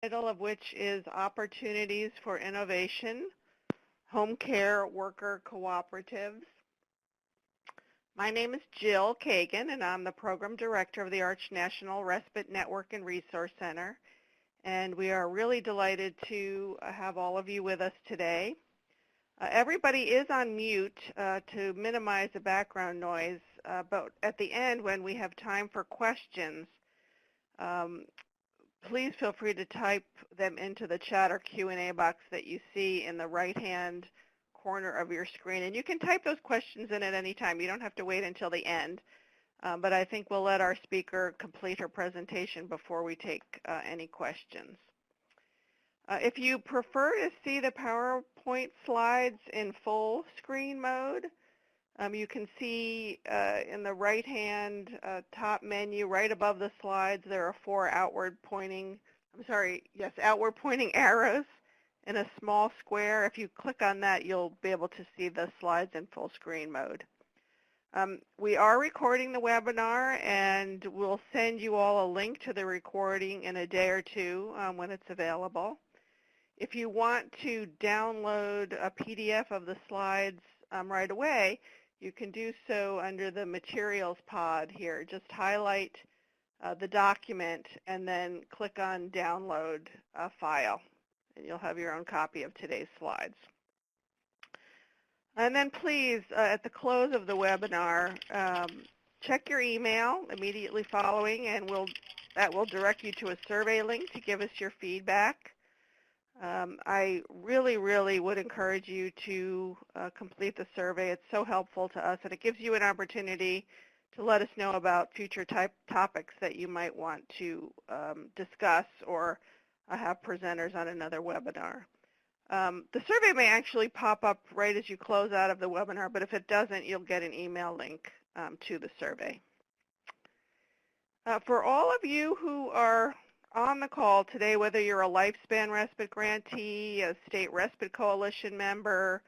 title of which is Opportunities for Innovation, Home Care Worker Cooperatives. My name is Jill Kagan, and I'm the Program Director of the Arch National Respite Network and Resource Center. And we are really delighted to have all of you with us today. Everybody is on mute to minimize the background noise, but at the end, when we have time for questions, please feel free to type them into the chat or Q&A box that you see in the right-hand corner of your screen. And you can type those questions in at any time. You don't have to wait until the end. But I think we'll let our speaker complete her presentation before we take any questions. If you prefer to see the PowerPoint slides in full screen mode, you can see in the right-hand top menu, right above the slides, there are four outward pointing arrows in a small square. If you click on that, you'll be able to see the slides in full screen mode. We are recording the webinar, and we'll send you all a link to the recording in a day or two when it's available. If you want to download a PDF of the slides right away, you can do so under the Materials pod here. Just highlight the document and then click on Download File, and you'll have your own copy of today's slides. And then please, at the close of the webinar, check your email immediately following, and that will direct you to a survey link to give us your feedback. I really would encourage you to complete the survey. It's so helpful to us, and it gives you an opportunity to let us know about future topics that you might want to discuss or have presenters on another webinar. The survey may actually pop up right as you close out of the webinar, but if it doesn't, you'll get an email link to the survey. For all of you who are on the call today, whether you're a Lifespan Respite grantee, a State Respite Coalition member,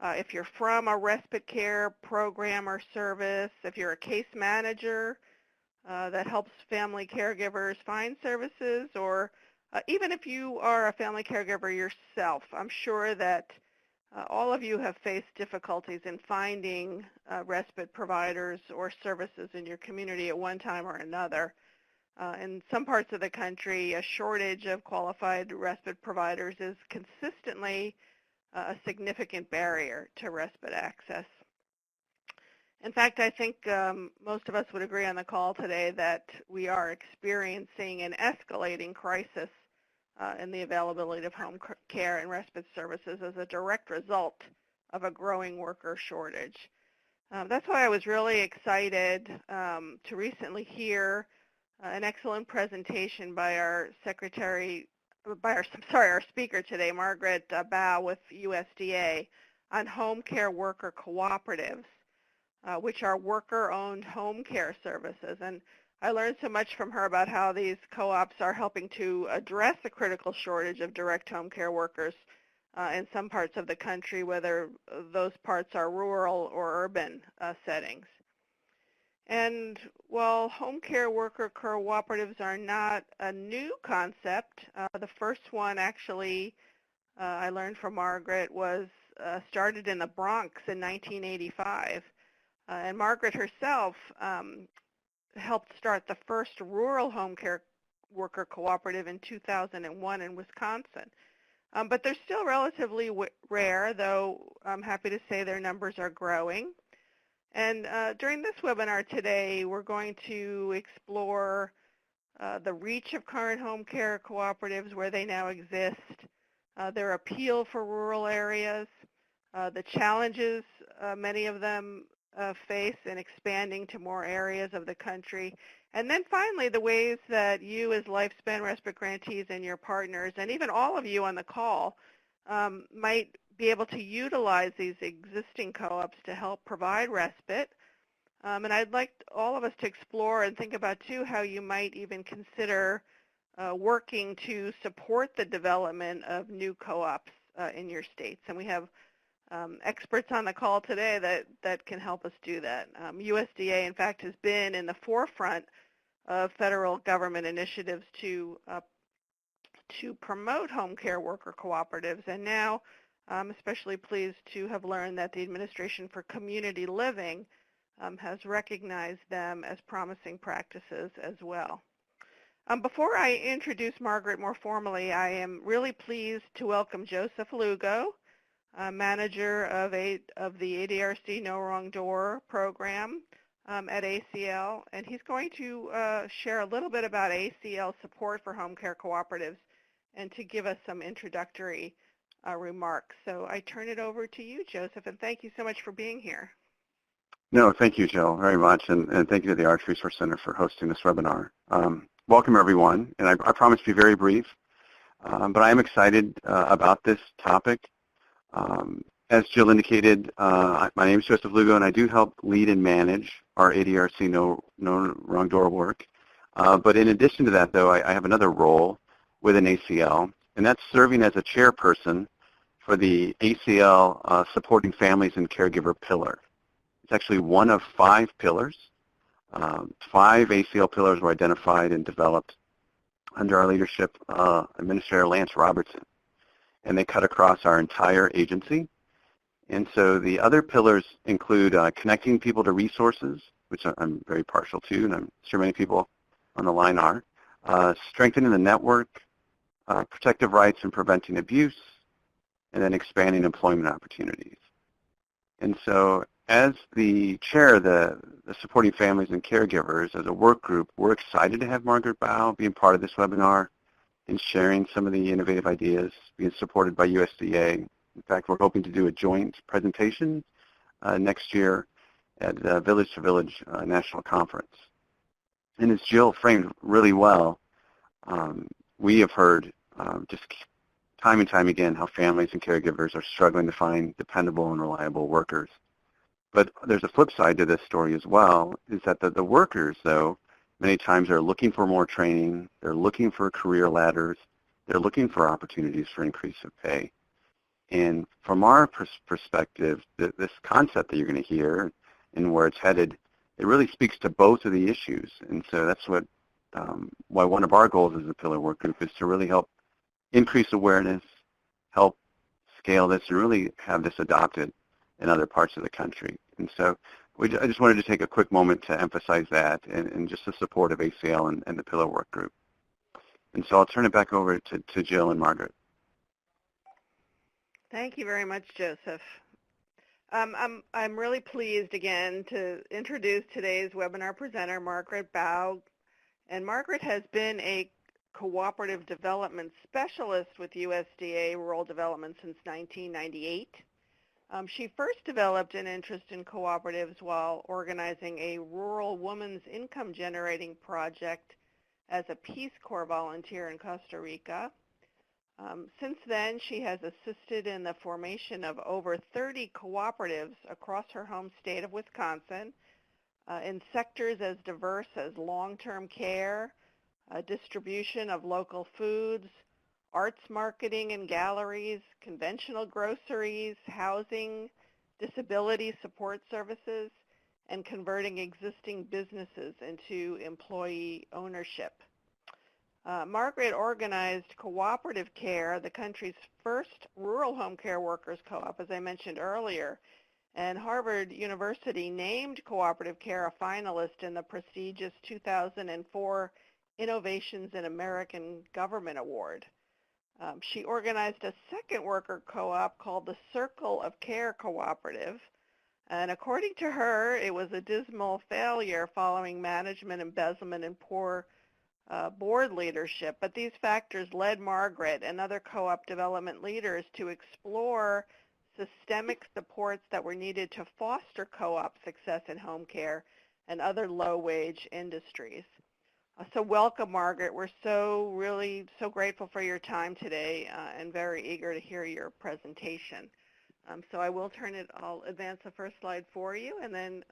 if you're from a respite care program or service, if you're a case manager that helps family caregivers find services, or even if you are a family caregiver yourself, I'm sure that all of you have faced difficulties in finding respite providers or services in your community at one time or another. In some parts of the country, a shortage of qualified respite providers is consistently a significant barrier to respite access. In fact, I think most of us would agree on the call today that we are experiencing an escalating crisis in the availability of home care and respite services as a direct result of a growing worker shortage. That's why I was really excited to recently hear an excellent presentation by our speaker today, Margaret Bao with USDA, on home care worker cooperatives, which are worker-owned home care services. And I learned so much from her about how these co-ops are helping to address the critical shortage of direct home care workers in some parts of the country, whether those parts are rural or urban settings. And while home care worker cooperatives are not a new concept, the first one actually, I learned from Margaret, was started in the Bronx in 1985. And Margaret herself helped start the first rural home care worker cooperative in 2001 in Wisconsin. But they're still relatively rare, though I'm happy to say their numbers are growing. And during this webinar today, we're going to explore the reach of current home care cooperatives, where they now exist, their appeal for rural areas, the challenges many of them face in expanding to more areas of the country, and then finally the ways that you as Lifespan Respite grantees and your partners, and even all of you on the call, might be able to utilize these existing co-ops to help provide respite. And I'd like all of us to explore and think about, too, how you might even consider working to support the development of new co-ops in your states. And we have experts on the call today that can help us do that. USDA, in fact, has been in the forefront of federal government initiatives to to promote home care worker cooperatives, and now I'm especially pleased to have learned that the Administration for Community Living has recognized them as promising practices as well. Before I introduce Margaret more formally, I am really pleased to welcome Joseph Lugo, manager of the ADRC No Wrong Door program at ACL, and he's going to share a little bit about ACL support for home care cooperatives and to give us some introductory remarks. So I turn it over to you, Joseph, and thank you so much for being here. No, thank you, Jill, very much, and thank you to the Arts Resource Center for hosting this webinar. Welcome, everyone, and I promise to be very brief, but I am excited about this topic. As Jill indicated, my name is Joseph Lugo, and I do help lead and manage our ADRC No Wrong Door work. But in addition to that, though, I have another role within ACL, and that's serving as a chairperson for the ACL Supporting Families and Caregiver pillar. It's actually one of 5 pillars. 5 ACL pillars were identified and developed under our leadership, Administrator Lance Robertson, and they cut across our entire agency. And so the other pillars include connecting people to resources, which I'm very partial to, and I'm sure many people on the line are, strengthening the network, protective rights and preventing abuse, and then expanding employment opportunities. And so as the chair of the Supporting Families and Caregivers as a work group, we're excited to have Margaret Bao being part of this webinar and sharing some of the innovative ideas being supported by USDA. In fact, we're hoping to do a joint presentation next year at the Village to Village National Conference. And as Jill framed really well, we have heard just time and time again how families and caregivers are struggling to find dependable and reliable workers. But there's a flip side to this story as well, is that the workers, though, many times are looking for more training, they're looking for career ladders, they're looking for opportunities for increase of pay. And from our perspective, this concept that you're going to hear and where it's headed, it really speaks to both of the issues. And so that's what why one of our goals as a pillar work group is to really help increase awareness, help scale this, and really have this adopted in other parts of the country. And so I just wanted to take a quick moment to emphasize that and just the support of ACL and the pillar work group. And so I'll turn it back over to Jill and Margaret. Thank you very much, Joseph. I'm really pleased again to introduce today's webinar presenter, Margaret Bao. And Margaret has been a cooperative development specialist with USDA Rural Development since 1998. She first developed an interest in cooperatives while organizing a rural women's income generating project as a Peace Corps volunteer in Costa Rica. Since then, she has assisted in the formation of over 30 cooperatives across her home state of Wisconsin in sectors as diverse as long-term care, distribution of local foods, arts marketing and galleries, conventional groceries, housing, disability support services, and converting existing businesses into employee ownership. Margaret organized Cooperative Care, the country's first rural home care workers co-op, as I mentioned earlier, and Harvard University named Cooperative Care a finalist in the prestigious 2004 Innovations in American Government Award. She organized a second worker co-op called the Circle of Care Cooperative, and according to her, it was a dismal failure following management embezzlement and poor board leadership, but these factors led Margaret and other co-op development leaders to explore systemic supports that were needed to foster co-op success in home care and other low-wage industries. So welcome, Margaret. We're so grateful for your time today and very eager to hear your presentation. So I'll advance the first slide for you, and then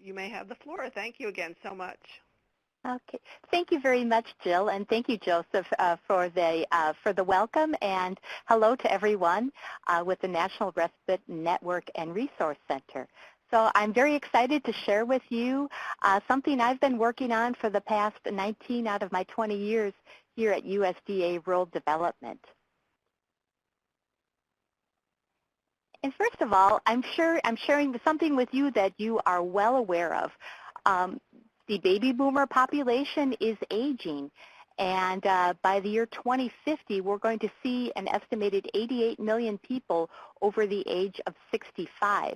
you may have the floor. Thank you again so much. Okay, thank you very much, Jill, and thank you, Joseph, for the welcome, and hello to everyone with the National Respite Network and Resource Center. So I'm very excited to share with you something I've been working on for the past 19 out of my 20 years here at USDA Rural Development. And first of all, I'm sharing something with you that you are well aware of. The baby boomer population is aging, and by the year 2050, we're going to see an estimated 88 million people over the age of 65.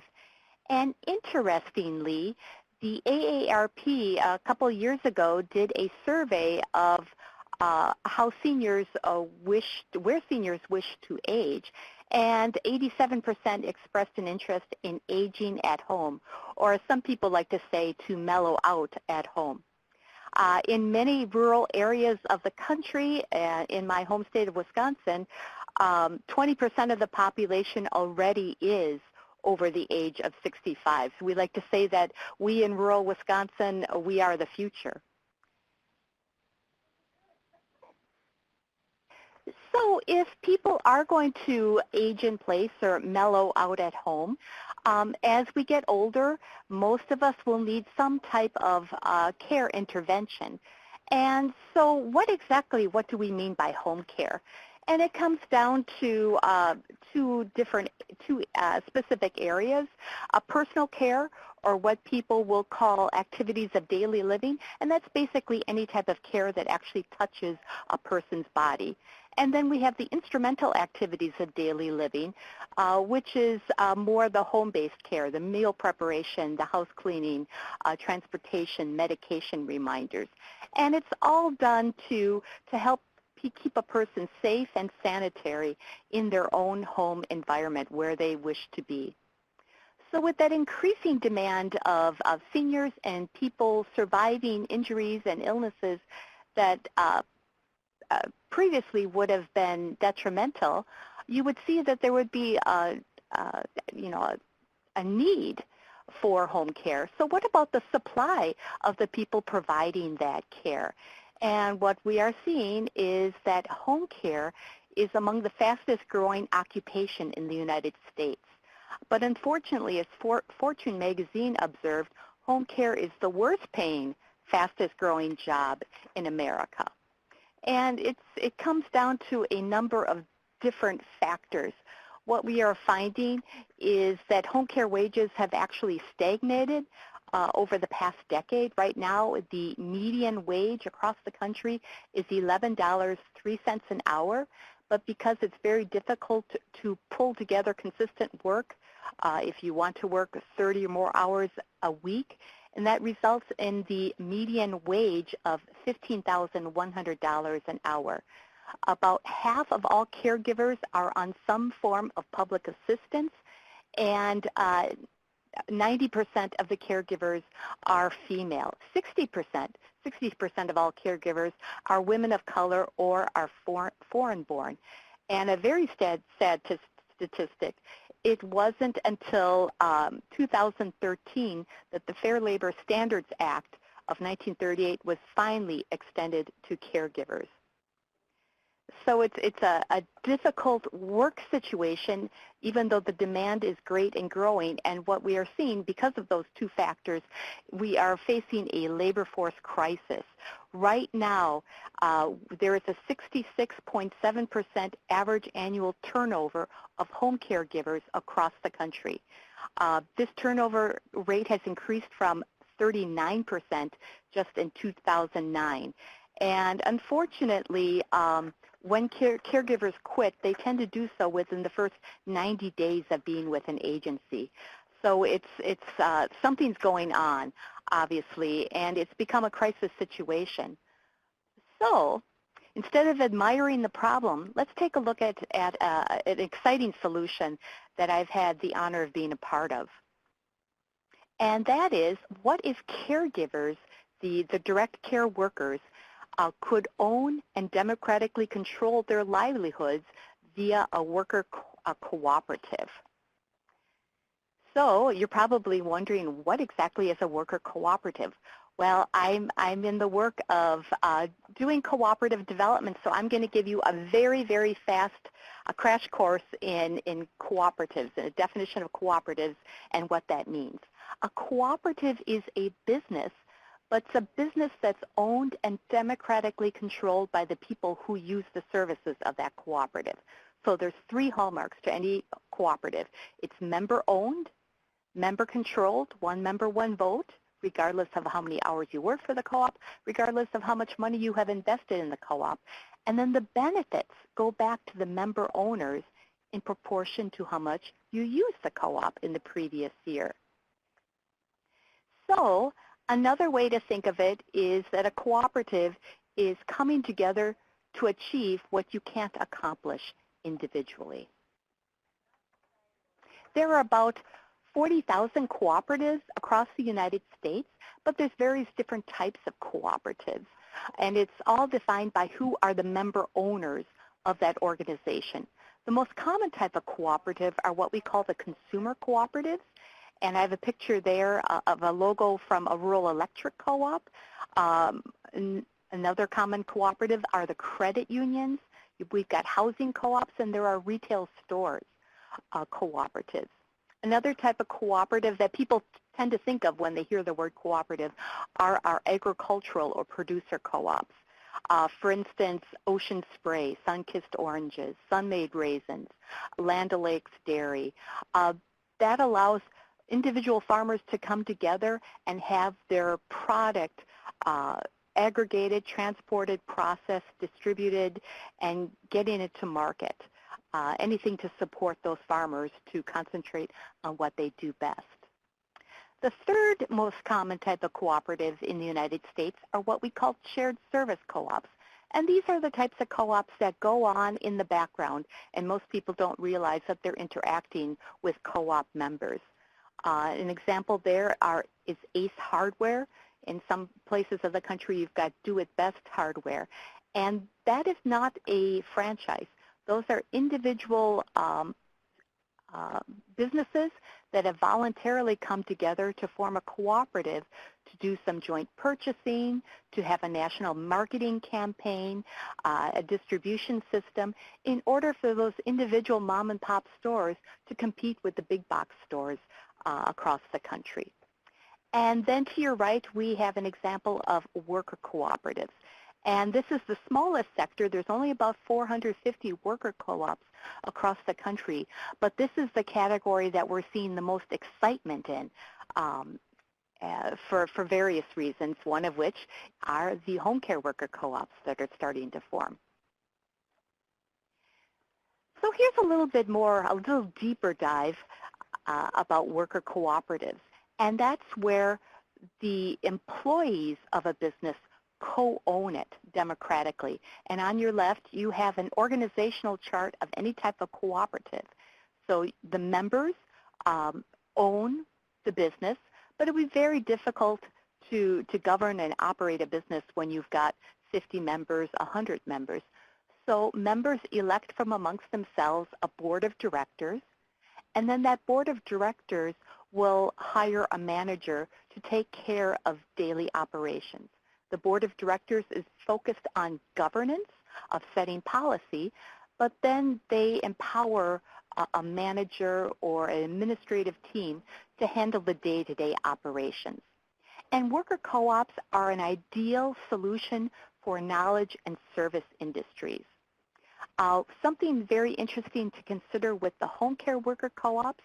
And interestingly, the AARP a couple years ago did a survey of how seniors where seniors wish to age, and 87% expressed an interest in aging at home, or as some people like to say, to mellow out at home. In many rural areas of the country, in my home state of Wisconsin, 20% of the population already is over the age of 65. So we like to say that we in rural Wisconsin, we are the future. So if people are going to age in place or mellow out at home, as we get older, most of us will need some type of care intervention. And so what do we mean by home care? And it comes down to two specific areas, personal care, or what people will call activities of daily living, and that's basically any type of care that actually touches a person's body. And then we have the instrumental activities of daily living, which is more the home-based care, the meal preparation, the house cleaning, transportation, medication reminders. And it's all done to help keep a person safe and sanitary in their own home environment where they wish to be. So with that increasing demand of seniors and people surviving injuries and illnesses that previously would have been detrimental, you would see that there would be a need for home care. So what about the supply of the people providing that care? And what we are seeing is that home care is among the fastest growing occupation in the United States. But unfortunately, as Fortune magazine observed, home care is the worst paying, fastest growing job in America. And it comes down to a number of different factors. What we are finding is that home care wages have actually stagnated over the past decade. Right now, the median wage across the country is $11.03 an hour. But because it's very difficult to pull together consistent work, if you want to work 30 or more hours a week, and that results in the median wage of $15,100 an hour. About half of all caregivers are on some form of public assistance, and 90% of the caregivers are female. 60% of all caregivers are women of color or are foreign-born. And a very sad statistic, it wasn't until 2013 that the Fair Labor Standards Act of 1938 was finally extended to caregivers. So it's a difficult work situation, even though the demand is great and growing. And what we are seeing, because of those two factors, we are facing a labor force crisis. Right now, there is a 66.7% average annual turnover of home caregivers across the country. This turnover rate has increased from 39% just in 2009. And unfortunately, when caregivers quit, they tend to do so within the first 90 days of being with an agency. So something's going on, obviously, and it's become a crisis situation. So instead of admiring the problem, let's take a look at an exciting solution that I've had the honor of being a part of. And that is, what if caregivers, the direct care workers, could own and democratically control their livelihoods via a worker cooperative? So you're probably wondering, what exactly is a worker cooperative? Well, I'm in the work of doing cooperative development, so I'm going to give you a very, very fast crash course in cooperatives, a definition of cooperatives and what that means. A cooperative is a business, but it's a business that's owned and democratically controlled by the people who use the services of that cooperative. So there's three hallmarks to any cooperative. It's member-owned, member-controlled, one member, one vote, regardless of how many hours you work for the co-op, regardless of how much money you have invested in the co-op. And then the benefits go back to the member owners in proportion to how much you use the co-op in the previous year. So another way to think of it is that a cooperative is coming together to achieve what you can't accomplish individually. There are about 40,000 cooperatives across the United States, but there's various different types of cooperatives. And it's all defined by who are the member owners of that organization. The most common type of cooperative are what we call the consumer cooperatives. And I have a picture there of a logo from a rural electric co-op. Another common cooperative are the credit unions. We've got housing co-ops, and there are retail stores cooperatives. Another type of cooperative that people tend to think of when they hear the word cooperative are our agricultural or producer co-ops. For instance, Ocean Spray, Sun-Kissed Oranges, Sun-Made Raisins, Land O'Lakes Dairy. That allows individual farmers to come together and have their product aggregated, transported, processed, distributed, and getting it to market. Anything to support those farmers to concentrate on what they do best. The third most common type of cooperative in the United States are what we call shared service co-ops. And these are the types of co-ops that go on in the background, and most people don't realize that they're interacting with co-op members. An example there is Ace Hardware. In some places of the country, you've got Do It Best Hardware. And that is not a franchise. Those are individual businesses that have voluntarily come together to form a cooperative to do some joint purchasing, to have a national marketing campaign, a distribution system, in order for those individual mom and pop stores to compete with the big box stores across the country. And then to your right, we have an example of worker cooperatives. And this is the smallest sector. There's only about 450 worker co-ops across the country. But this is the category that we're seeing the most excitement in for various reasons, one of which are the home care worker co-ops that are starting to form. So here's a little deeper dive about worker cooperatives. And that's where the employees of a business co-own it democratically. And on your left, you have an organizational chart of any type of cooperative. So the members own the business, but it would be very difficult to govern and operate a business when you've got 50 members, 100 members. So members elect from amongst themselves a board of directors, and then that board of directors will hire a manager to take care of daily operations. The board of directors is focused on governance, of setting policy, but then they empower a manager or an administrative team to handle the day-to-day operations. And worker co-ops are an ideal solution for knowledge and service industries. Something very interesting to consider with the home care worker co-ops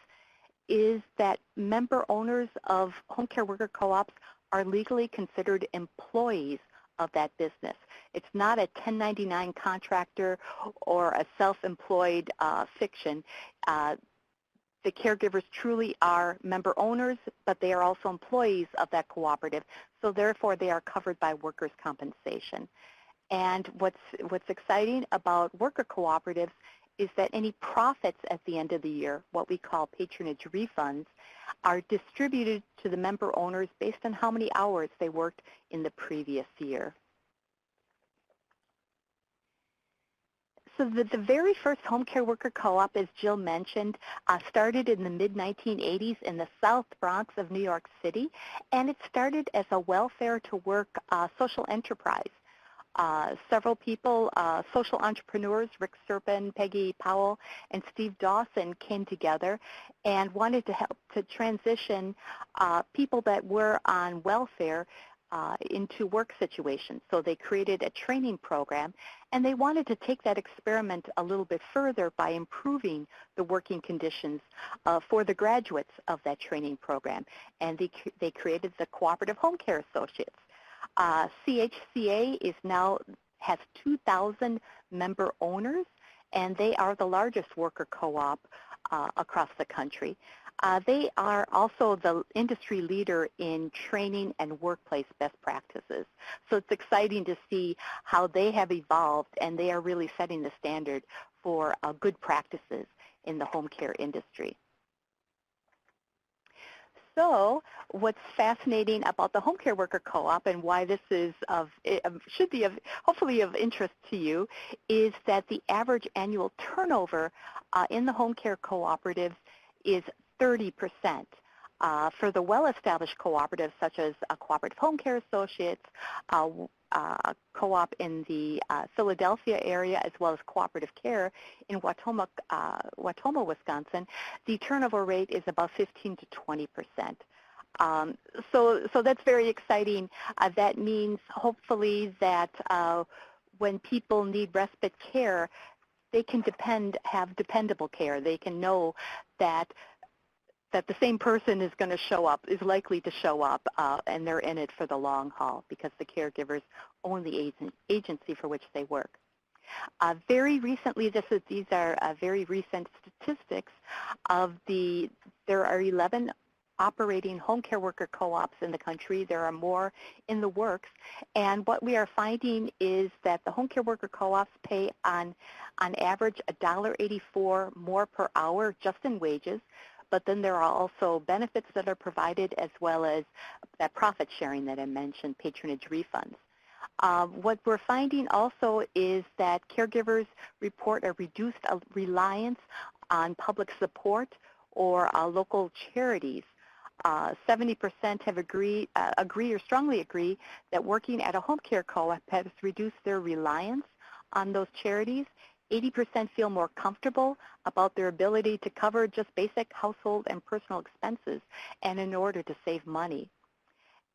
is that member owners of home care worker co-ops are legally considered employees of that business. It's not a 1099 contractor or a self-employed fiction. The caregivers truly are member owners, but they are also employees of that cooperative, so therefore they are covered by workers' compensation. And what's exciting about worker cooperatives is that any profits at the end of the year, what we call patronage refunds, are distributed to the member owners based on how many hours they worked in the previous year. So the very first home care worker co-op, as Jill mentioned, started in the mid-1980s in the South Bronx of New York City, and it started as a welfare-to-work social enterprise. Several people, social entrepreneurs, Rick Serpin, Peggy Powell, and Steve Dawson came together and wanted to help to transition people that were on welfare into work situations. So they created a training program, and they wanted to take that experiment a little bit further by improving the working conditions for the graduates of that training program. And they created the Cooperative Home Care Associates. CHCA has 2,000 member owners, and they are the largest worker co-op across the country. They are also the industry leader in training and workplace best practices. So it's exciting to see how they have evolved, and they are really setting the standard for good practices in the home care industry. So what's fascinating about the home care worker co-op and why this is should be hopefully of interest to you is that the average annual turnover in the home care cooperatives is 30%. For the well-established cooperatives such as Cooperative Home Care Associates, co-op in the Philadelphia area, as well as Cooperative Care in Wautoma, Wisconsin, the turnover rate is about 15 to 20%. So that's very exciting. That means hopefully that when people need respite care, they can have dependable care. They can know that the same person is going to show up, is likely to show up, and they're in it for the long haul because the caregivers own the agency for which they work. Very recently, these are very recent statistics there are 11 operating home care worker co-ops in the country. There are more in the works. And what we are finding is that the home care worker co-ops pay on average $1.84 more per hour just in wages. But then there are also benefits that are provided as well as that profit sharing that I mentioned, patronage refunds. What we're finding also is that caregivers report a reduced reliance on public support or local charities. 70% have agree or strongly agree that working at a home care co-op has reduced their reliance on those charities. 80% feel more comfortable about their ability to cover just basic household and personal expenses and in order to save money.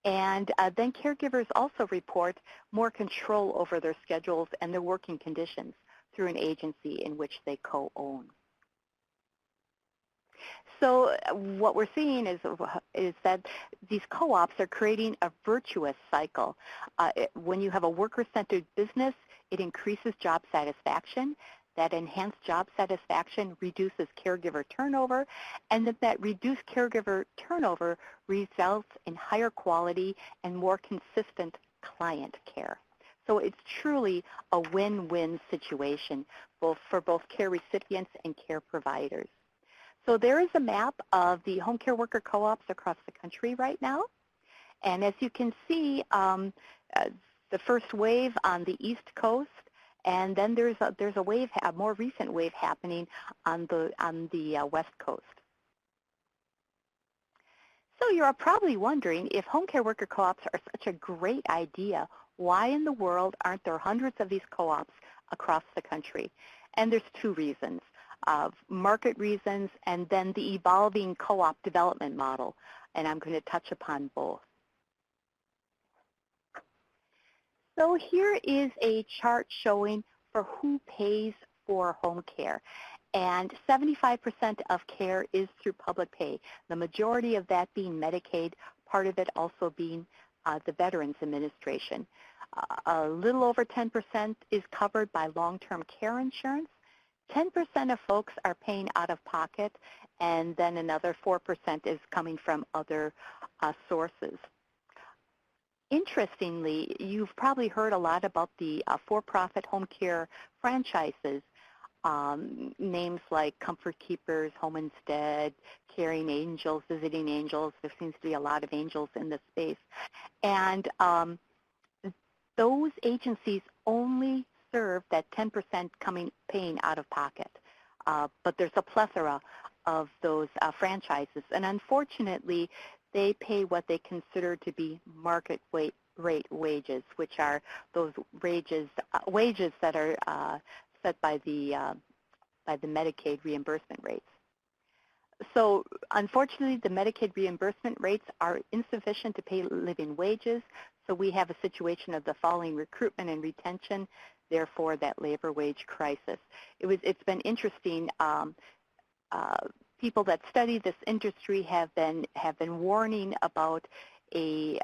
And then caregivers also report more control over their schedules and their working conditions through an agency in which they co-own. So what we're seeing is that these co-ops are creating a virtuous cycle. When you have a worker-centered business, it increases job satisfaction. That enhanced job satisfaction reduces caregiver turnover, and that reduced caregiver turnover results in higher quality and more consistent client care. So it's truly a win-win situation for both care recipients and care providers. So there is a map of the home care worker co-ops across the country right now. And as you can see, the first wave on the East Coast, and then there's a more recent wave happening on the West Coast. So you're probably wondering, if home care worker co-ops are such a great idea, why in the world aren't there hundreds of these co-ops across the country? And there's two reasons. Market reasons, and then the evolving co-op development model, and I'm going to touch upon both. So here is a chart showing for who pays for home care, and 75% of care is through public pay, the majority of that being Medicaid, part of it also being the Veterans Administration. A little over 10% is covered by long-term care insurance. 10% of folks are paying out of pocket, and then another 4% is coming from other sources. Interestingly, you've probably heard a lot about the for-profit home care franchises, names like Comfort Keepers, Home Instead, Caring Angels, Visiting Angels. There seems to be a lot of angels in this space. And those agencies only serve that 10% paying out of pocket. But there's a plethora of those franchises. And unfortunately, they pay what they consider to be market rate wages, which are those wages that are set by the Medicaid reimbursement rates. So unfortunately, the Medicaid reimbursement rates are insufficient to pay living wages, so we have a situation of the falling recruitment and retention, therefore that labor wage crisis. It's been interesting. People that study this industry have been warning about a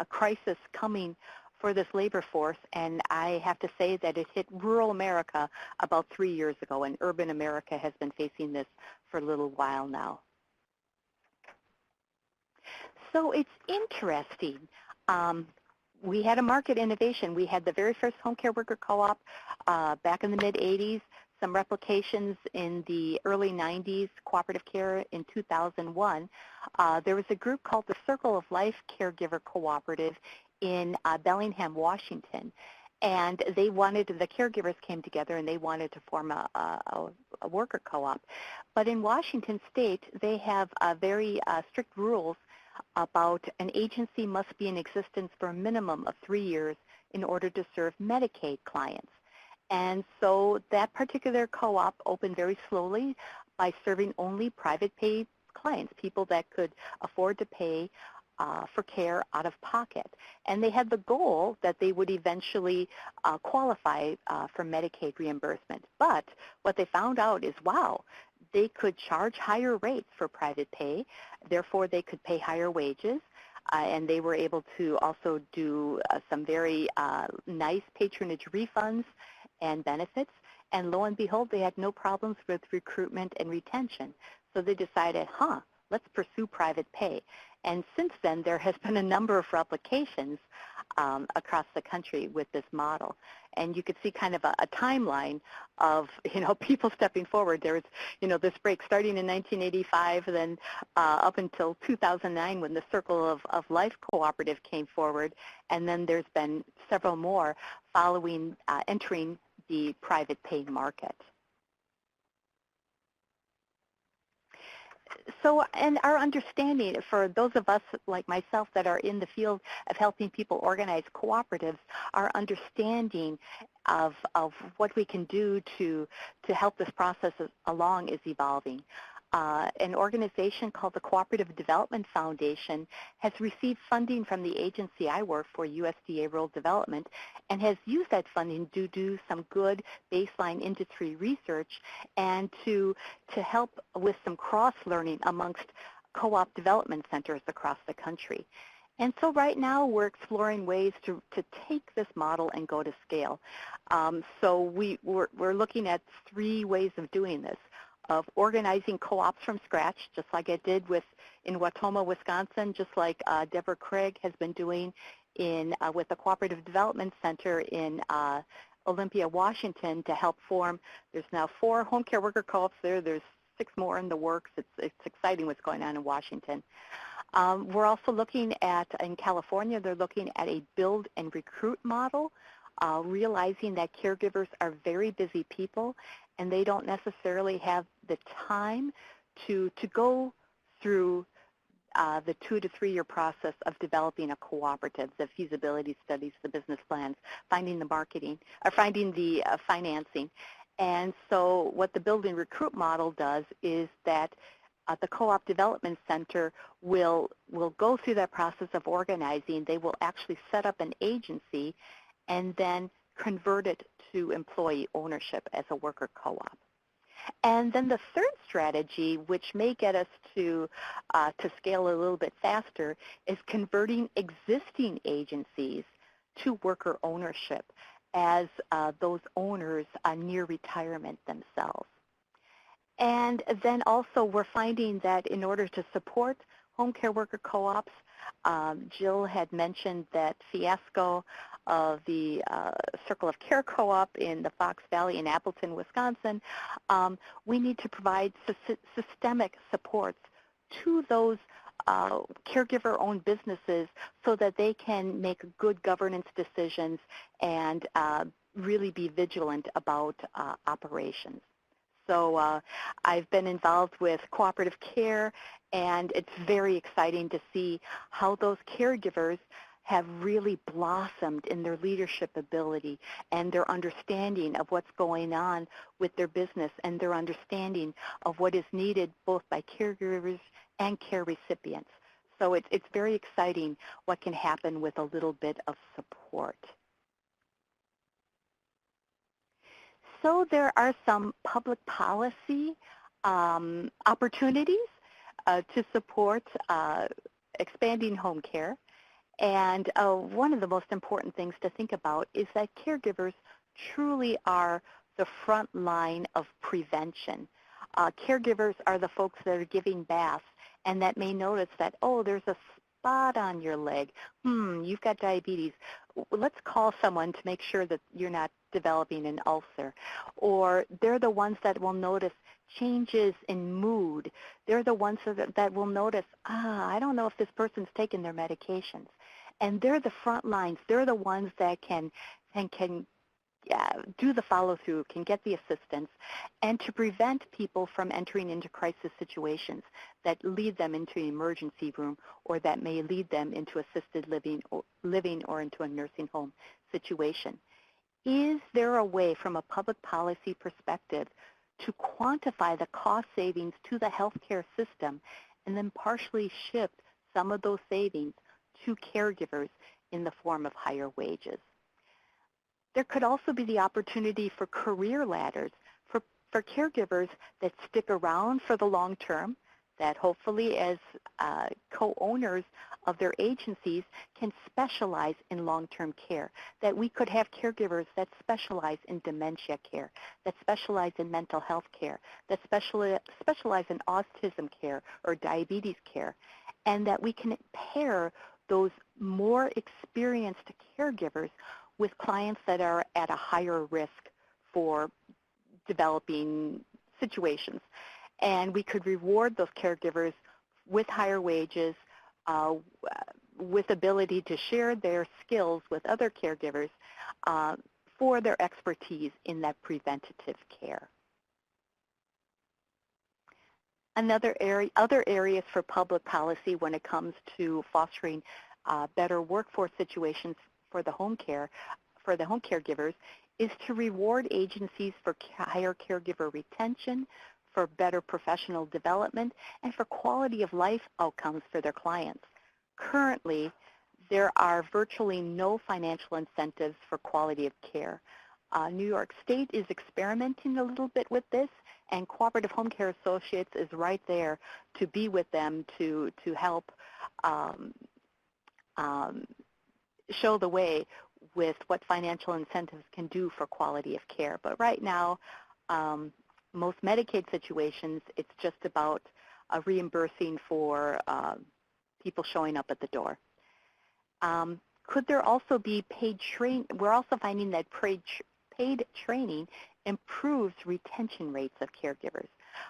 crisis coming for this labor force, and I have to say that it hit rural America about 3 years ago, and urban America has been facing this for a little while now. So it's interesting. We had a market innovation. We had the very first home care worker co-op back in the mid-'80s, some replications in the early 90s, cooperative care in 2001. There was a group called the Circle of Life Caregiver Cooperative in Bellingham, Washington. And the caregivers came together and they wanted to form a worker co-op. But in Washington state, they have very strict rules about an agency must be in existence for a minimum of 3 years in order to serve Medicaid clients. And so that particular co-op opened very slowly by serving only private pay clients, people that could afford to pay for care out of pocket. And they had the goal that they would eventually qualify for Medicaid reimbursement. But what they found out is, wow, they could charge higher rates for private pay, therefore they could pay higher wages, and they were able to also do some very nice patronage refunds and benefits. And lo and behold, they had no problems with recruitment and retention. So they decided, let's pursue private pay. And since then, there has been a number of replications across the country with this model. And you could see kind of a timeline of, people stepping forward. There was, this break starting in 1985, then up until 2009 when the Circle of Life Cooperative came forward. And then there's been several more following entering the private pay market. So, and our understanding, for those of us like myself that are in the field of helping people organize cooperatives, our understanding of what we can do to help this process along is evolving. An organization called the Cooperative Development Foundation has received funding from the agency I work for, USDA Rural Development, and has used that funding to do some good baseline industry research and to help with some cross-learning amongst co-op development centers across the country. And so right now we're exploring ways to take this model and go to scale. So we're looking at 3 ways of doing this. Of organizing co-ops from scratch, just like I did in Wautoma, Wisconsin, just like Deborah Craig has been doing with the Cooperative Development Center in Olympia, Washington, to help form. There's now 4 home care worker co-ops there. There's 6 more in the works. It's exciting what's going on in Washington. We're also looking at, in California, they're looking at a build and recruit model, realizing that caregivers are very busy people and they don't necessarily have the time to go through the 2 to 3 year process of developing a cooperative, the feasibility studies, the business plans, finding the marketing, or finding the financing. And so what the build and recruit model does is that the Co-op Development Center will go through that process of organizing. They will actually set up an agency and then convert it to employee ownership as a worker co-op. And then the third strategy, which may get us to scale a little bit faster, is converting existing agencies to worker ownership as those owners near retirement themselves. And then also we're finding that in order to support home care worker co-ops, Jill had mentioned that fiasco of the Circle of Care co-op in the Fox Valley in Appleton, Wisconsin. We need to provide systemic supports to those caregiver-owned businesses so that they can make good governance decisions and really be vigilant about operations. So I've been involved with cooperative care, and it's very exciting to see how those caregivers have really blossomed in their leadership ability and their understanding of what's going on with their business and their understanding of what is needed both by caregivers and care recipients. So it's very exciting what can happen with a little bit of support. So there are some public policy opportunities to support expanding home care. And one of the most important things to think about is that caregivers truly are the front line of prevention. Caregivers are the folks that are giving baths and that may notice that, oh, there's a spot on your leg. You've got diabetes. Let's call someone to make sure that you're not developing an ulcer. Or they're the ones that will notice changes in mood. They're the ones that will notice, I don't know if this person's taking their medications. And they're the front lines. They're the ones that can do the follow-through, can get the assistance, and to prevent people from entering into crisis situations that lead them into an emergency room or that may lead them into assisted living or into a nursing home situation. Is there a way from a public policy perspective to quantify the cost savings to the healthcare system and then partially shift some of those savings to caregivers in the form of higher wages? There could also be the opportunity for career ladders for caregivers that stick around for the long term, that hopefully as co-owners of their agencies can specialize in long-term care, that we could have caregivers that specialize in dementia care, that specialize in mental health care, that specialize in autism care or diabetes care, and that we can pair those more experienced caregivers with clients that are at a higher risk for developing situations. And we could reward those caregivers with higher wages, with ability to share their skills with other caregivers for their expertise in that preventative care. Other areas for public policy when it comes to fostering better workforce situations for the home caregivers is to reward agencies for higher caregiver retention, for better professional development, and for quality of life outcomes for their clients. Currently, there are virtually no financial incentives for quality of care. New York State is experimenting a little bit with this, and Cooperative Home Care Associates is right there to be with them to help show the way with what financial incentives can do for quality of care. But right now, most Medicaid situations, it's just about reimbursing for people showing up at the door. Could there also be paid training? We're also finding that paid training improves retention rates of caregivers.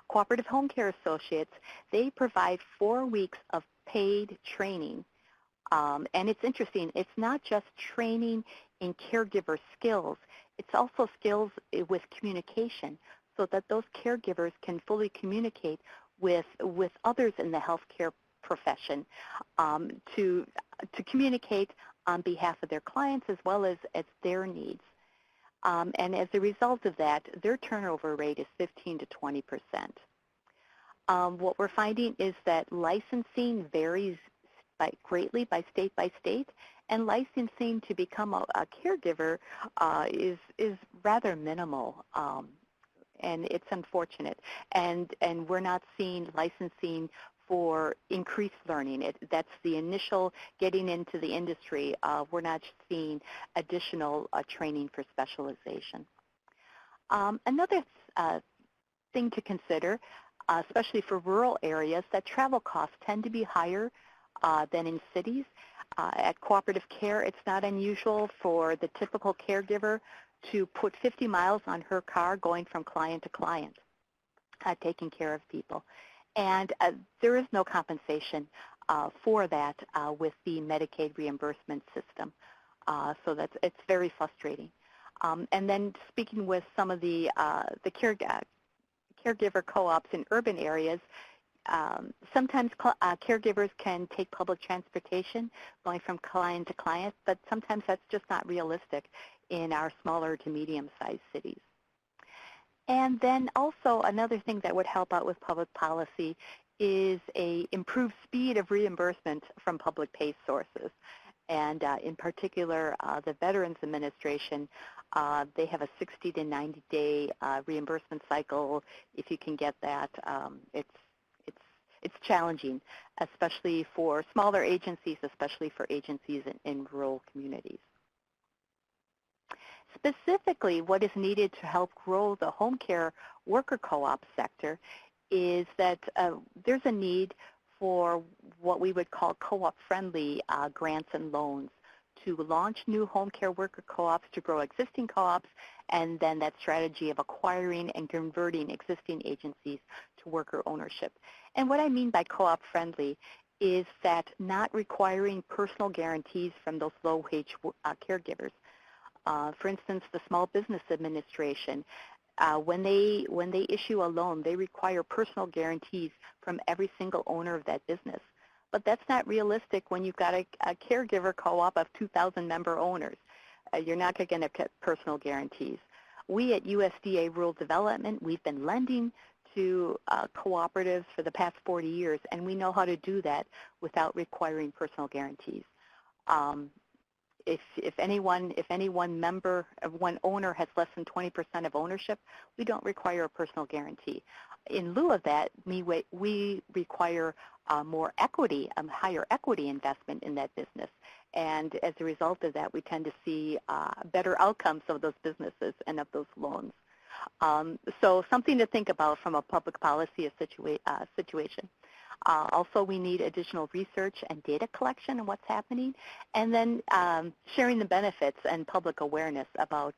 Cooperative Home Care Associates, they provide 4 weeks of paid training. And it's interesting, it's not just training in caregiver skills, it's also skills with communication so that those caregivers can fully communicate with others in the healthcare profession to communicate on behalf of their clients as well as their needs. And as a result of that, their turnover rate is 15 to 20%. What we're finding is that licensing varies greatly by state, and licensing to become a caregiver is rather minimal, and it's unfortunate. And we're not seeing licensing for increased learning. That's the initial getting into the industry. We're not seeing additional training for specialization. Another thing to consider, especially for rural areas, that travel costs tend to be higher than in cities. At cooperative care, it's not unusual for the typical caregiver to put 50 miles on her car going from client to client, taking care of people. And there is no compensation for that with the Medicaid reimbursement system. So it's very frustrating. And then speaking with some of the caregiver co-ops in urban areas, Sometimes caregivers can take public transportation going from client to client, but sometimes that's just not realistic in our smaller to medium-sized cities. And then also another thing that would help out with public policy is a improved speed of reimbursement from public pay sources. And in particular, the Veterans Administration, they have a 60 to 90-day reimbursement cycle. If you can get that, it's challenging, especially for smaller agencies, especially for agencies in rural communities. Specifically, what is needed to help grow the home care worker co-op sector is that there's a need for what we would call co-op-friendly grants and loans to launch new home care worker co-ops, to grow existing co-ops, and then that strategy of acquiring and converting existing agencies to worker ownership. And what I mean by co-op-friendly is that not requiring personal guarantees from those low-wage caregivers. For instance, the Small Business Administration, when they issue a loan, they require personal guarantees from every single owner of that business. But that's not realistic when you've got a caregiver co-op of 2,000 member owners. You're not going to get personal guarantees. We at USDA Rural Development, we've been lending to cooperatives for the past 40 years, and we know how to do that without requiring personal guarantees. If any one member of one owner has less than 20% of ownership, we don't require a personal guarantee. In lieu of that, we require more equity, higher equity investment in that business. And as a result of that, we tend to see better outcomes of those businesses and of those loans. So something to think about from a public policy situation. Also, we need additional research and data collection on what's happening, and then sharing the benefits and public awareness about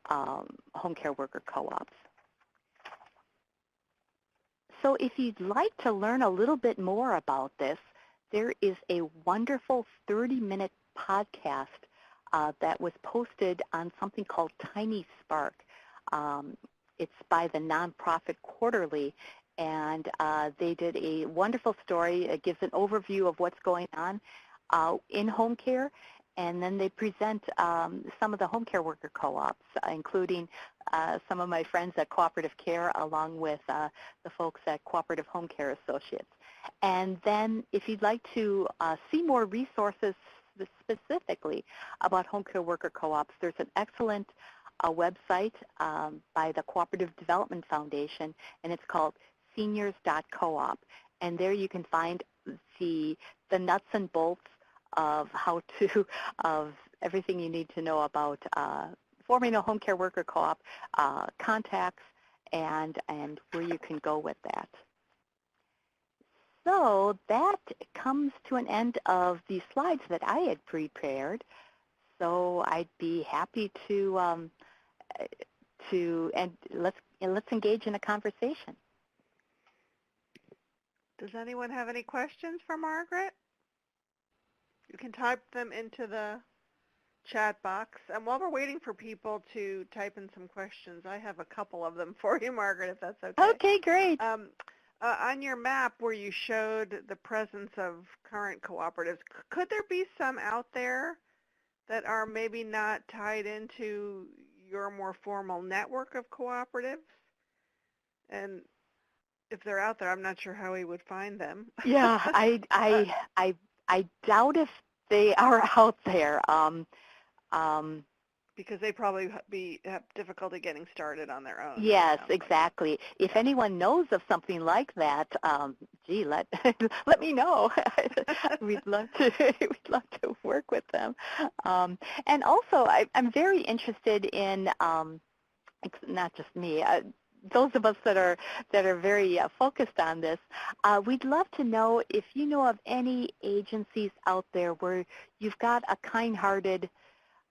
home care worker co-ops. So if you'd like to learn a little bit more about this, there is a wonderful 30-minute podcast that was posted on something called Tiny Spark. It's by the nonprofit Quarterly, and they did a wonderful story. It gives an overview of what's going on in home care, and then they present some of the home care worker co-ops, including some of my friends at Cooperative Care, along with the folks at Cooperative Home Care Associates. And then if you'd like to see more resources specifically about home care worker co-ops, there's an excellent website by the Cooperative Development Foundation, and it's called seniors.coop, and there you can find the nuts and bolts of of everything you need to know about forming a home care worker co-op, contacts, and where you can go with that. So that comes to an end of the slides that I had prepared. So I'd be happy to let's engage in a conversation. Does anyone have any questions for Margaret? You can type them into the chat box. And while we're waiting for people to type in some questions, I have a couple of them for you, Margaret, if that's okay. Okay, great. On your map where you showed the presence of current cooperatives, could there be some out there that are maybe not tied into your more formal network of cooperatives? And if they're out there, I'm not sure how we would find them. Yeah, I doubt if they are out there. Because they probably have difficulty getting started on their own. Yes, exactly. If anyone knows of something like that, gee, let me know. We'd love to work with them. And also, I'm very interested in not just me. Those of us that are very focused on this, we'd love to know if you know of any agencies out there where you've got a kind-hearted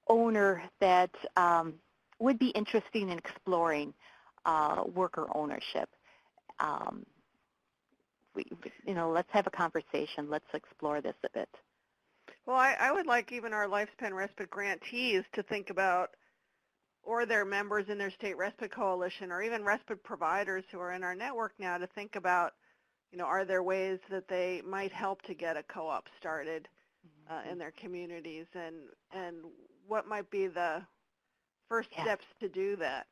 owner that would be interested in exploring worker ownership. Let's have a conversation. Let's explore this a bit. Well, I would like even our Lifespan Respite grantees to think about, or their members in their state respite coalition, or even respite providers who are in our network now, to think about, are there ways that they might help to get a co-op started in their communities, and what might be the first steps to do that?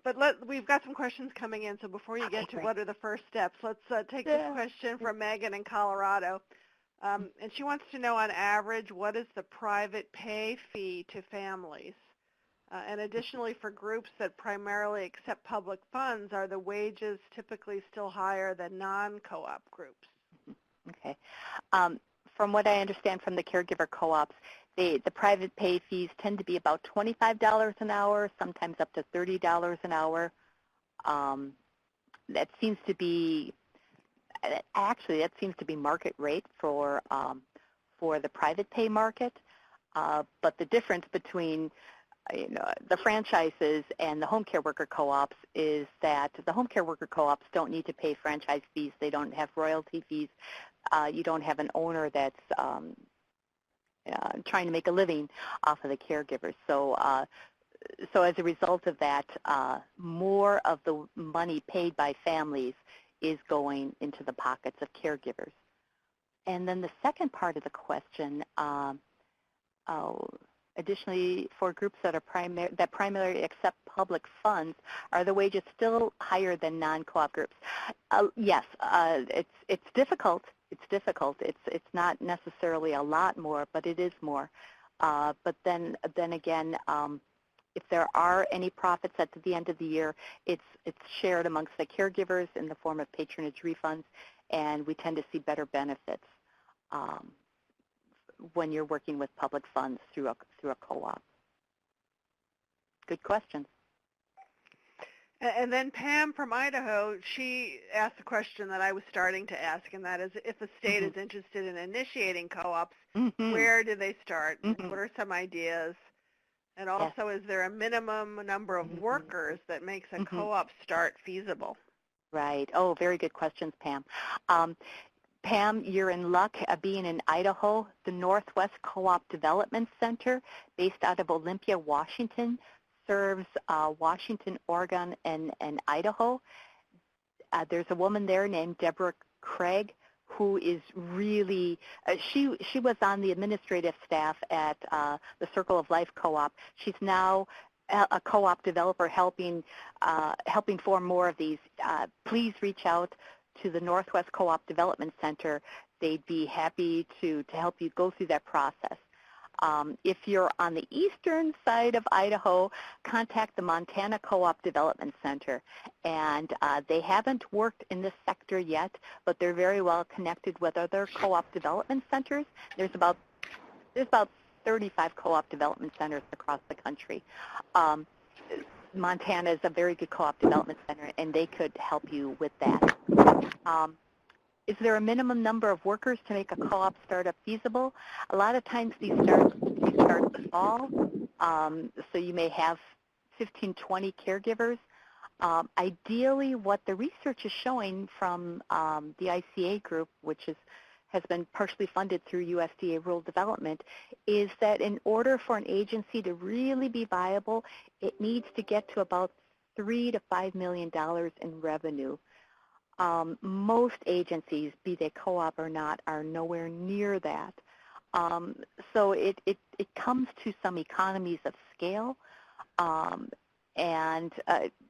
But we've got some questions coming in, so before you get to what are the first steps, let's take this question from Megan in Colorado. And she wants to know, on average, what is the private pay fee to families? And additionally, for groups that primarily accept public funds, are the wages typically still higher than non-co-op groups? Okay. From what I understand from the caregiver co-ops, the private pay fees tend to be about $25 an hour, sometimes up to $30 an hour. That seems to be market rate for the private pay market. But the difference between the franchises and the home care worker co-ops is that the home care worker co-ops don't need to pay franchise fees. They don't have royalty fees. You don't have an owner that's trying to make a living off of the caregivers. So as a result of that, more of the money paid by families is going into the pockets of caregivers. And then the second part of the question, additionally, for groups that primarily accept public funds, are the wages still higher than non-co-op groups? Yes, it's difficult. It's difficult. It's not necessarily a lot more, but it is more. But then again, if there are any profits at the end of the year, it's shared amongst the caregivers in the form of patronage refunds, and we tend to see better benefits when you're working with public funds through a co-op. Good question. And then Pam from Idaho, she asked a question that I was starting to ask, and that is, if a state is interested in initiating co-ops, where do they start? What are some ideas? And also, is there a minimum number of workers that makes a co-op start feasible? Right. Oh, very good questions, Pam. Pam, you're in luck being in Idaho. The Northwest Co-op Development Center, based out of Olympia, Washington, serves Washington, Oregon, and Idaho. There's a woman there named Deborah Craig who is really, she was on the administrative staff at the Circle of Life Co-op. She's now a co-op developer helping form more of these. Please reach out to the Northwest Co-op Development Center. They'd be happy to help you go through that process. If you're on the eastern side of Idaho, contact the Montana Co-op Development Center. And they haven't worked in this sector yet, but they're very well connected with other co-op development centers. There's about 35 co-op development centers across the country. Montana is a very good co-op development center, and they could help you with that. Is there a minimum number of workers to make a co-op startup feasible? A lot of times these start small, so you may have 15, 20 caregivers. Ideally, what the research is showing from the ICA group, which has been partially funded through USDA Rural Development, is that in order for an agency to really be viable, it needs to get to about $3 to $5 million in revenue. Most agencies, be they co-op or not, are nowhere near that. So it comes to some economies of scale, and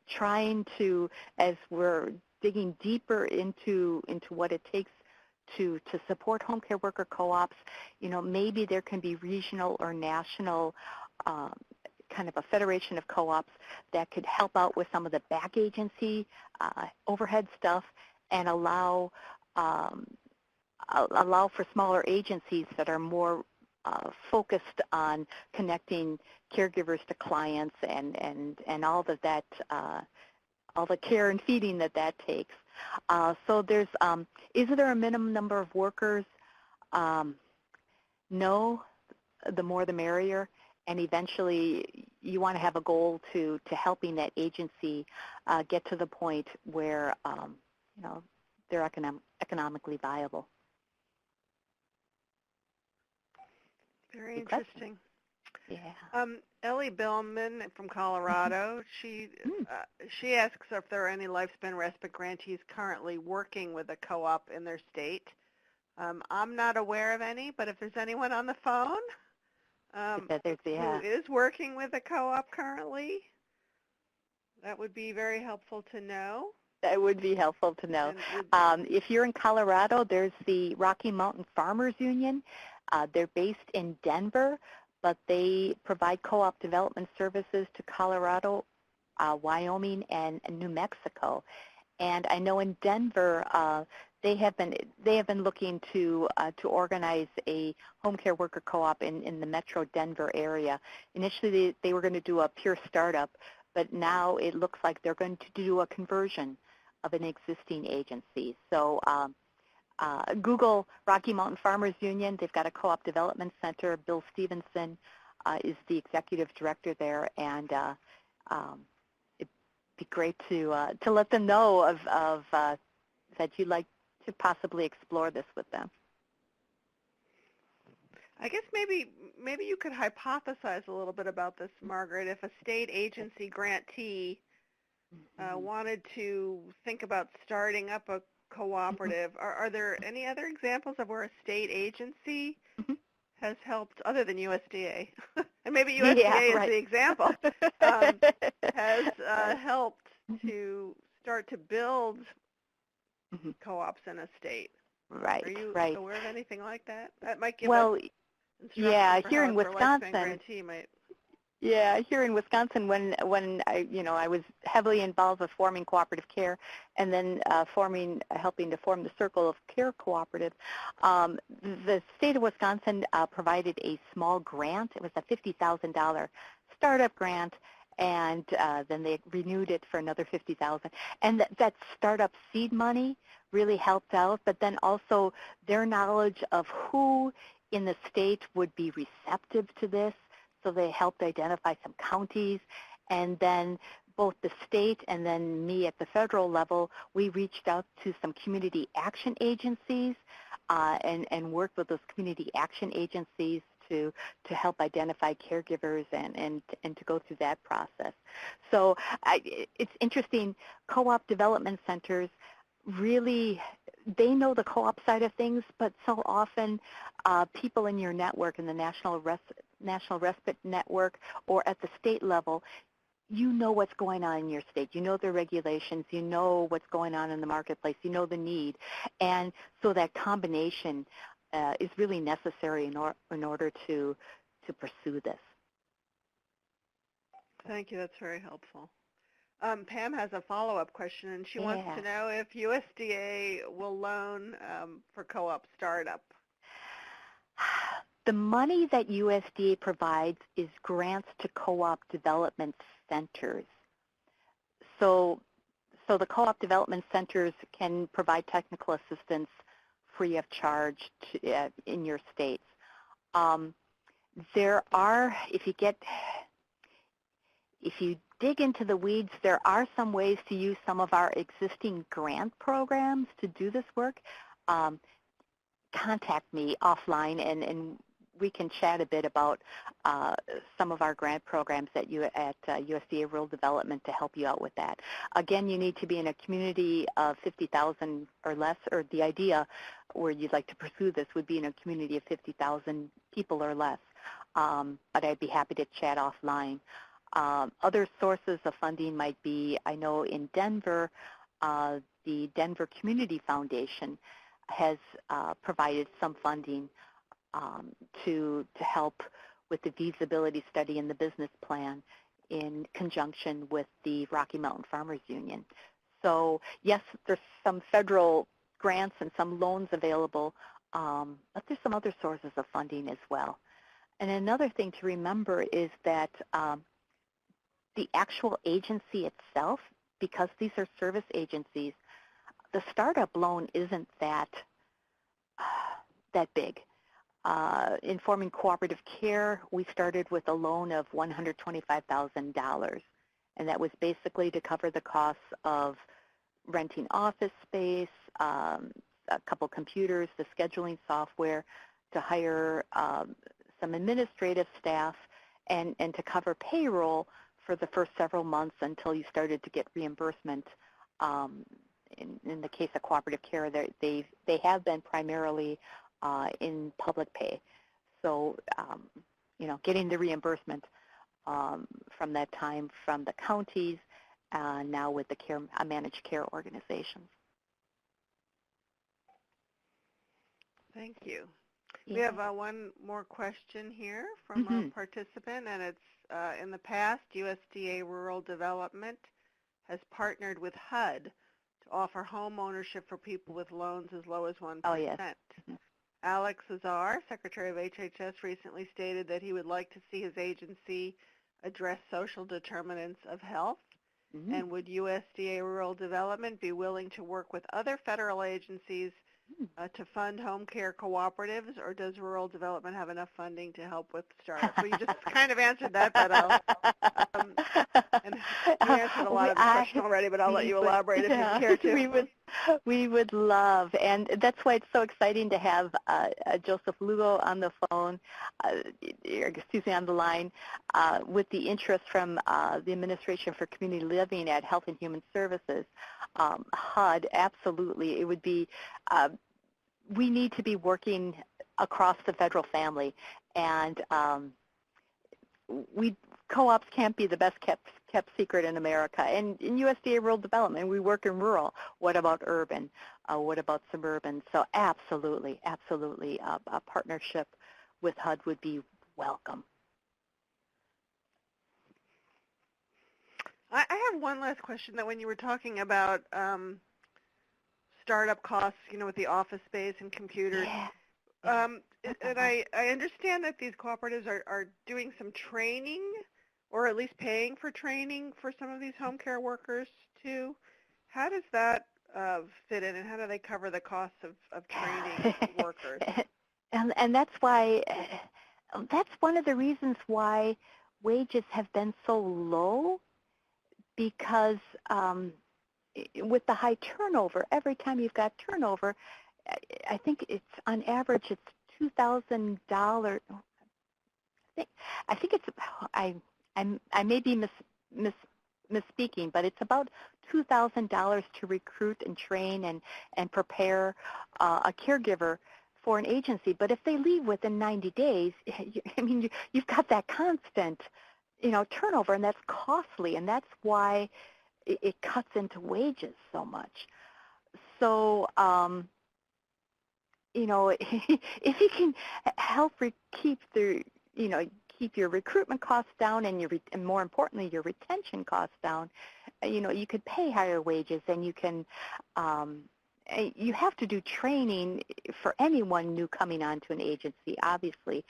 trying to, as we're digging deeper into what it takes to support home care worker co-ops, maybe there can be regional or national kind of a federation of co-ops that could help out with some of the back agency overhead stuff and allow for smaller agencies that are more focused on connecting caregivers to clients and all of that, all the care and feeding that takes. So there's, is there a minimum number of workers? No, the more the merrier. And eventually you want to have a goal to helping that agency get to the point where they're economically viable. Very interesting. Yeah. Ellie Billman from Colorado, she asks if there are any Lifespan Respite grantees currently working with a co-op in their state. I'm not aware of any, but if there's anyone on the phone who Yeah. is working with a co-op currently, that would be very helpful to know. That would be helpful to know. If you're in Colorado, there's the Rocky Mountain Farmers Union. They're based in Denver, but they provide co-op development services to Colorado, Wyoming, and New Mexico. And I know in Denver, they have been looking to organize a home care worker co-op in the Metro Denver area. Initially, they were going to do a pure startup, but now it looks like they're going to do a conversion of an existing agency. So Google Rocky Mountain Farmers Union. They've got a co-op development center. Bill Stevenson is the executive director there, and it'd be great to let them know of that you'd like to possibly explore this with them. I guess maybe you could hypothesize a little bit about this, Margaret. If a state agency grantee wanted to think about starting up a cooperative, are there any other examples of where a state agency has helped, other than USDA, and maybe USDA is the example, has helped to start to build co-ops in a state? Right, Are you right. aware of anything like that? That might give well, us yeah, for here how in a Lifespan Wisconsin. grantee might. Yeah, here in Wisconsin, when I was heavily involved with forming cooperative care, and then helping to form the Circle of Care Cooperative, the state of Wisconsin provided a small grant. It was a $50,000 startup grant, and then they renewed it for another $50,000. And that startup seed money really helped out, but then also their knowledge of who in the state would be receptive to this. So they helped identify some counties, and then both the state and then me at the federal level, we reached out to some community action agencies and worked with those community action agencies to help identify caregivers and to go through that process. So it's interesting. Co-op development centers really, they know the co-op side of things, but so often people in your network, in the National Respite Network or at the state level, you know what's going on in your state. You know the regulations. You know what's going on in the marketplace. You know the need. And so that combination is really necessary in order to pursue this. Thank you. That's very helpful. Pam has a follow-up question, and she wants to know if USDA will loan for co-op startup. The money that USDA provides is grants to co-op development centers. So the co-op development centers can provide technical assistance free of charge in your states. There are, if you dig into the weeds, there are some ways to use some of our existing grant programs to do this work. Contact me offline, and we can chat a bit about some of our grant programs at USDA Rural Development to help you out with that. Again, you need to be in a community of 50,000 or less, or the idea where you'd like to pursue this would be in a community of 50,000 people or less. But I'd be happy to chat offline. Other sources of funding might be, I know in Denver, the Denver Community Foundation has provided some funding to help with the feasibility study and the business plan in conjunction with the Rocky Mountain Farmers Union. So yes, there's some federal grants and some loans available, but there's some other sources of funding as well. And another thing to remember is that the actual agency itself, because these are service agencies, the startup loan isn't that big. In forming cooperative care, we started with a loan of $125,000, and that was basically to cover the costs of renting office space, a couple computers, the scheduling software, to hire some administrative staff, and to cover payroll for the first several months until you started to get reimbursement. In the case of cooperative care, they have been primarily in public pay. So, getting the reimbursement from that time from the counties, now with the managed care organizations. Thank you. Yeah. We have one more question here from a participant, and it's in the past, USDA Rural Development has partnered with HUD to offer home ownership for people with loans as low as 1%. Oh, yes. Alex Azar, Secretary of HHS, recently stated that he would like to see his agency address social determinants of health. And would USDA Rural Development be willing to work with other federal agencies to fund home care cooperatives, or does Rural Development have enough funding to help with startups? Well, you just kind of answered that, but and you answered a lot of the question already, but I'll let you elaborate if you care to. We would love, and that's why it's so exciting to have Joseph Lugo on the phone, on the line, with the interest from the Administration for Community Living at Health and Human Services. HUD, absolutely. It would be, we need to be working across the federal family, and co-ops can't be the best kept secret in America. And in USDA Rural Development, we work in rural. What about urban? What about suburban? So absolutely, a partnership with HUD would be welcome. I have one last question, that when you were talking about startup costs, with the office space and computers, and I understand that these cooperatives are doing some training, or at least paying for training for some of these home care workers too. How does that fit in, and how do they cover the costs of training workers? And that's why, that's one of the reasons why wages have been so low, because with the high turnover, every time you've got turnover, I think it's on average it's $2,000. I think it's I may be misspeaking, but it's about $2,000 to recruit and train and prepare a caregiver for an agency. But if they leave within 90 days, you've got that constant, turnover, and that's costly, and that's why it cuts into wages so much. So, if you can help keep your recruitment costs down, and more importantly, your retention costs down, you could pay higher wages, and you can. You have to do training for anyone new coming onto an agency, obviously,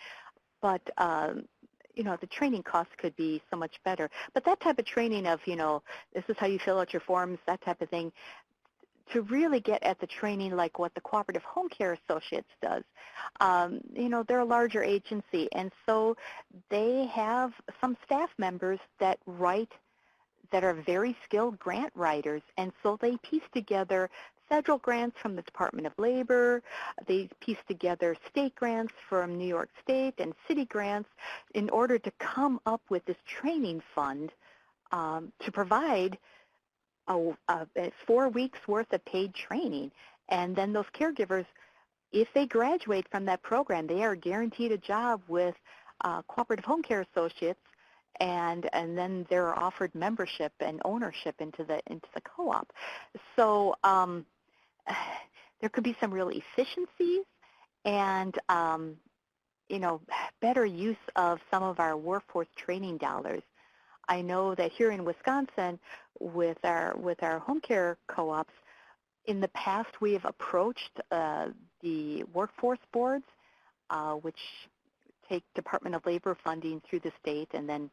but the training costs could be so much better. But that type of training of, this is how you fill out your forms, that type of thing, to really get at the training like what the Cooperative Home Care Associates does. They're a larger agency, and so they have some staff members that are very skilled grant writers, and so they piece together federal grants from the Department of Labor. They piece together state grants from New York State and city grants in order to come up with this training fund to provide 4 weeks worth of paid training. And then those caregivers, if they graduate from that program, they are guaranteed a job with Cooperative Home Care Associates, and then they're offered membership and ownership into the co-op. So there could be some real efficiencies and better use of some of our workforce training dollars. I know that here in Wisconsin, with our home care co-ops, in the past we have approached the workforce boards, which take Department of Labor funding through the state, and then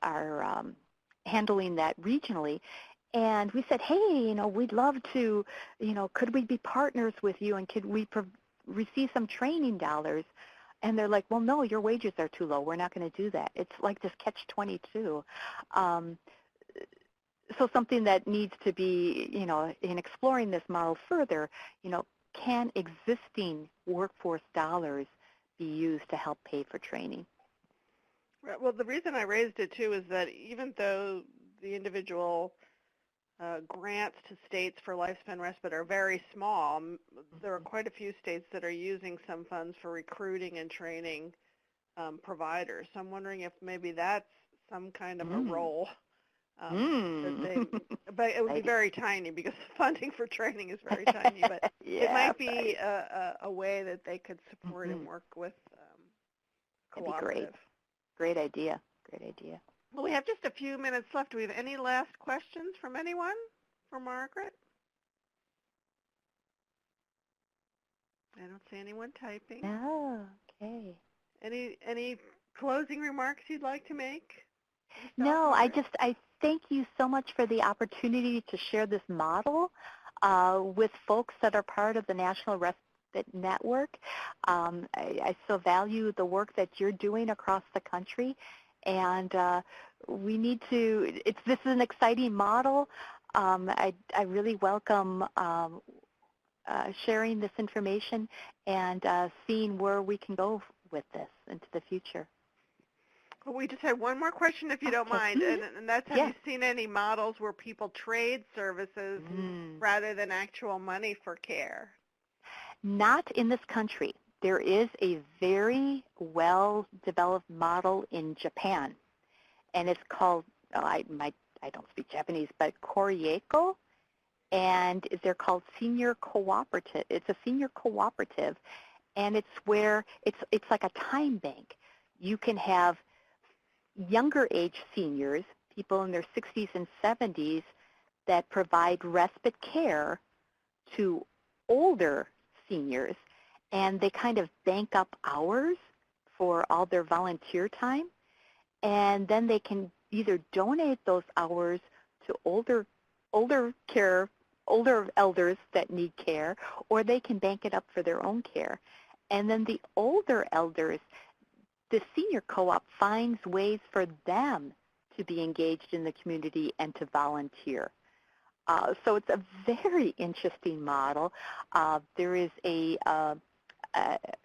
are handling that regionally. And we said, hey, we'd love to, could we be partners with you, and could we receive some training dollars? And they're like, well, no, your wages are too low. We're not going to do that. It's like this catch-22. So something that needs to be, in exploring this model further, can existing workforce dollars be used to help pay for training? Right. Well, the reason I raised it too is that even though the individual grants to states for lifespan respite are very small, there are quite a few states that are using some funds for recruiting and training providers. So I'm wondering if maybe that's some kind of a role that they, but it would be very tiny because the funding for training is very tiny. But it might be a way that they could support and work with cooperative. That'd be great. Great idea. Great idea. Well, we have just a few minutes left. Do we have any last questions from anyone for Margaret? I don't see anyone typing. Oh, okay. Any closing remarks you'd like to make? No, I thank you so much for the opportunity to share this model with folks that are part of the National Respite Network. I so value the work that you're doing across the country, and we need to, this is an exciting model. I really welcome sharing this information and seeing where we can go with this into the future. Well, we just had one more question, if you don't mind, and that's, have you seen any models where people trade services rather than actual money for care? Not in this country. There is a very well-developed model in Japan, and it's called, I don't speak Japanese, but Koreiko, and they're called senior cooperative. It's a senior cooperative, and it's where it's like a time bank. You can have younger age seniors, people in their 60s and 70s, that provide respite care to older seniors, and they kind of bank up hours for all their volunteer time, and then they can either donate those hours to older elders that need care, or they can bank it up for their own care. And then the older elders, the senior co-op finds ways for them to be engaged in the community and to volunteer. So it's a very interesting model. There is a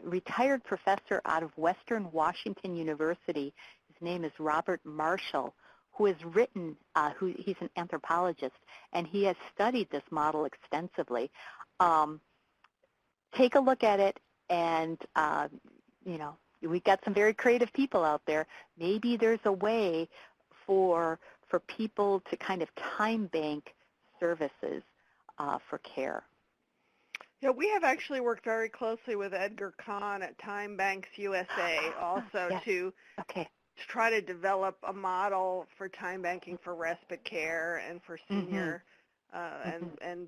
retired professor out of Western Washington University. His name is Robert Marshall, who has written, he's an anthropologist, and he has studied this model extensively. Take a look at it, and, we've got some very creative people out there. Maybe there's a way for people to kind of time bank services for care. Yeah, we have actually worked very closely with Edgar Kahn at Time Banks USA also to try to develop a model for time banking for respite care and for senior and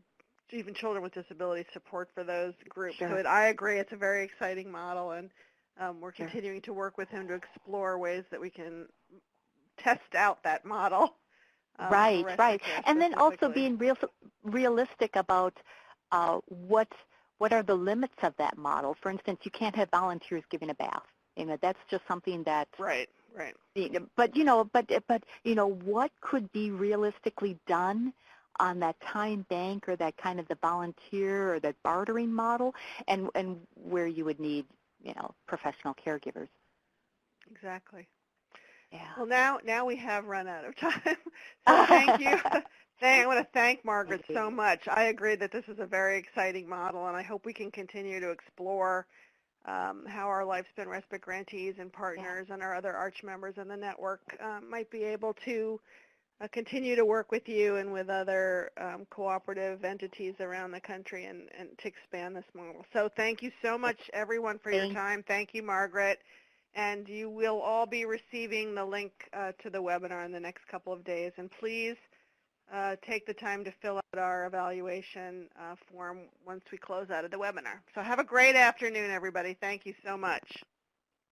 even children with disability support for those groups. Sure. So I agree, it's a very exciting model, and we're continuing to work with him to explore ways that we can test out that model. Right. And then also being realistic about what are the limits of that model. For instance, you can't have volunteers giving a bath. That's just something that Right. But what could be realistically done on that time bank or that kind of the volunteer or that bartering model, and where you would need professional caregivers. Exactly. Yeah. Well, now we have run out of time. So thank you. I want to thank Margaret so much. I agree that this is a very exciting model, and I hope we can continue to explore how our Lifespan Respite grantees and partners and our other ARCH members in the network might be able to continue to work with you and with other cooperative entities around the country and to expand this model. So thank you so much, everyone, for your time. Thank you, Margaret. And you will all be receiving the link to the webinar in the next couple of days. And please take the time to fill out our evaluation form once we close out of the webinar. So have a great afternoon, everybody. Thank you so much.